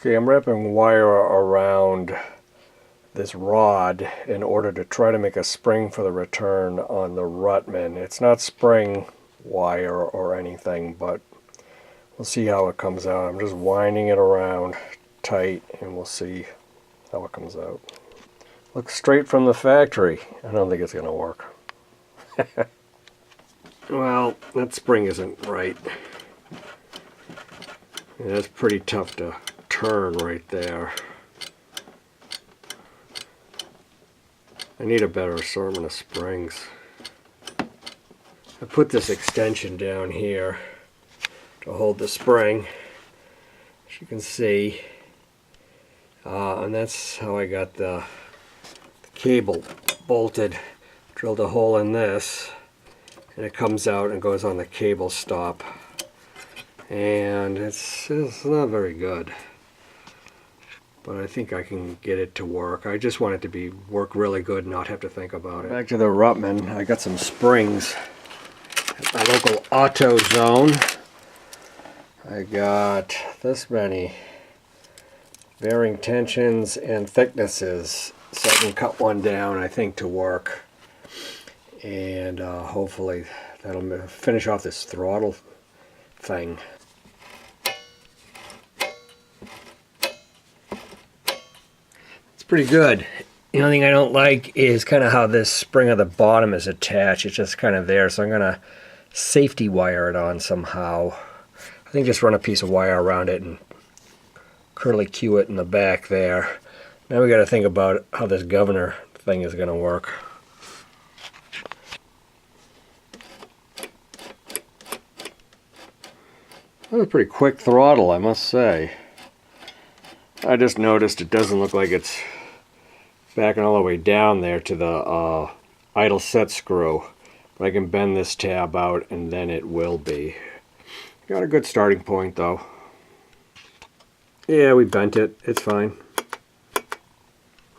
Okay, I'm wrapping wire around this rod in order to try to make a spring for the return on the Ruttman. It's not spring wire or anything, but we'll see how it comes out. I'm just winding it around tight and we'll see how it comes out. Looks straight from the factory. I don't think it's going to work. Well, that spring isn't right. Yeah, that's pretty tough to turn right there. I need a better assortment of springs. I put this extension down here to hold the spring, as you can see, and that's how I got the cable bolted. Drilled a hole in this and it comes out and goes on the cable stop, and it's not very good, but I think I can get it to work. I just want it to work really good and not have to think about it. Back to the Ruttman, I got some springs at my local Auto Zone. I got this many varying tensions and thicknesses, so I can cut one down, I think, to work. And hopefully that'll finish off this throttle thing. It's pretty good. The only thing I don't like is kind of how this spring at the bottom is attached. It's just kind of there, so I'm going to safety wire it on somehow. I think just run a piece of wire around it and curly cue it in the back there. Now we got to think about how this governor thing is going to work. That was a pretty quick throttle, I must say. I just noticed it doesn't look like it's backing all the way down there to the idle set screw. But I can bend this tab out and then it will be. Got a good starting point though. Yeah, we bent it. It's fine.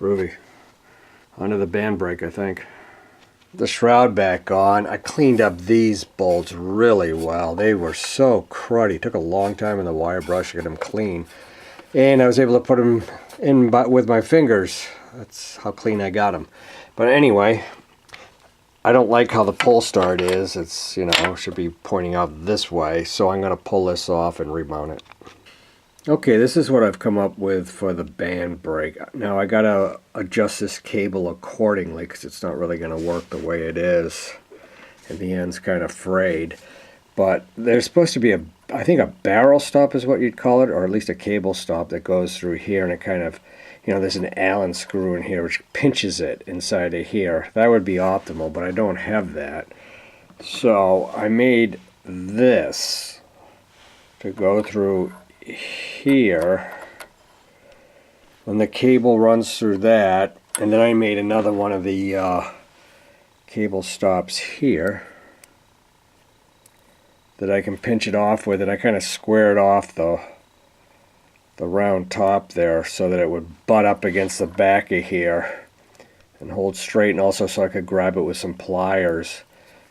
Groovy. Onto the band brake, I think. The shroud back on. I cleaned up these bolts really well. They were so cruddy. It took a long time in the wire brush to get them clean. And I was able to put them in with my fingers. That's how clean I got them. But anyway, I don't like how the pull start is. It's, you know, should be pointing out this way. So I'm going to pull this off and remount it. Okay, this is what I've come up with for the band brake. Now I gotta adjust this cable accordingly because it's not really going to work the way it is. And the end's kind of frayed. But there's supposed to be I think a barrel stop is what you'd call it, or at least a cable stop that goes through here, and it kind of, you know, there's an Allen screw in here which pinches it inside of here. That would be optimal, but I don't have that. So I made this to go through here when the cable runs through that, and then I made another one of the cable stops here that I can pinch it off with, and I kind of squared off the round top there so that it would butt up against the back of here and hold straight, and also so I could grab it with some pliers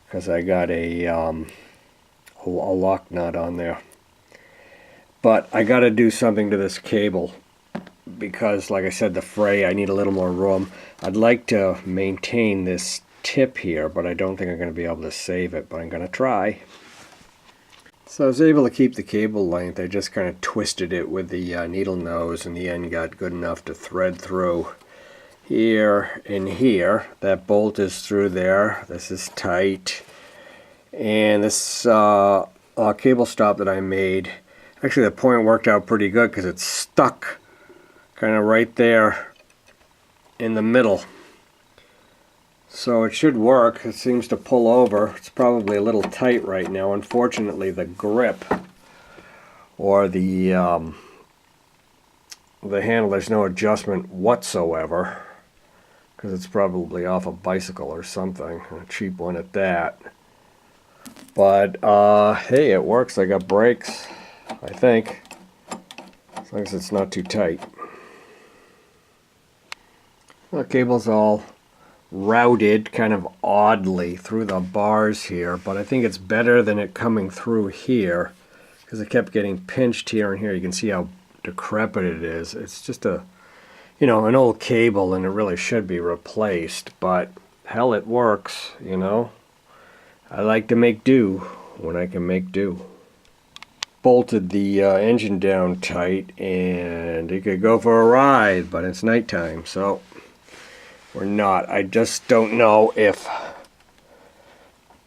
because I got a lock nut on there. But I got to do something to this cable because, like I said, the fray, I need a little more room. I'd like to maintain this tip here, but I don't think I'm going to be able to save it, but I'm going to try. So I was able to keep the cable length. I just kind of twisted it with the needle nose, and the end got good enough to thread through here and here. That bolt is through there. This is tight. And this cable stop that I made, actually the point worked out pretty good because it's stuck kind of right there in the middle. So it should work. It seems to pull over. It's probably a little tight right now. Unfortunately, the grip or the handle, there's no adjustment whatsoever because it's probably off a bicycle or something, a cheap one at that. But hey, it works. I got brakes, I think, as long as it's not too tight. The cable's all routed kind of oddly through the bars here, but I think it's better than it coming through here because it kept getting pinched here and here. You can see how decrepit it is. It's just a, you know, an old cable, and it really should be replaced, but hell, it works, you know. I like to make do when I can make do. Bolted the engine down tight, and it could go for a ride, but it's nighttime, so we're not. I just don't know if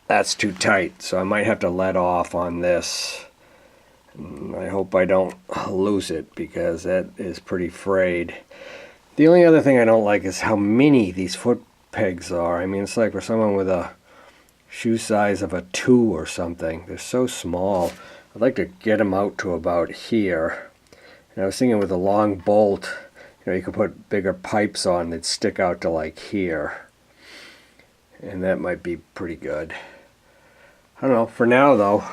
that's too tight, so I might have to let off on this. And I hope I don't lose it, because that is pretty frayed. The only other thing I don't like is how mini these foot pegs are. I mean, it's like for someone with a shoe size of a 2 or something. They're so small. I'd like to get them out to about here. And I was thinking with a long bolt, you know, you could put bigger pipes on that stick out to like here. And that might be pretty good. I don't know. For now, though,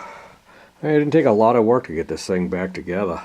it didn't take a lot of work to get this thing back together.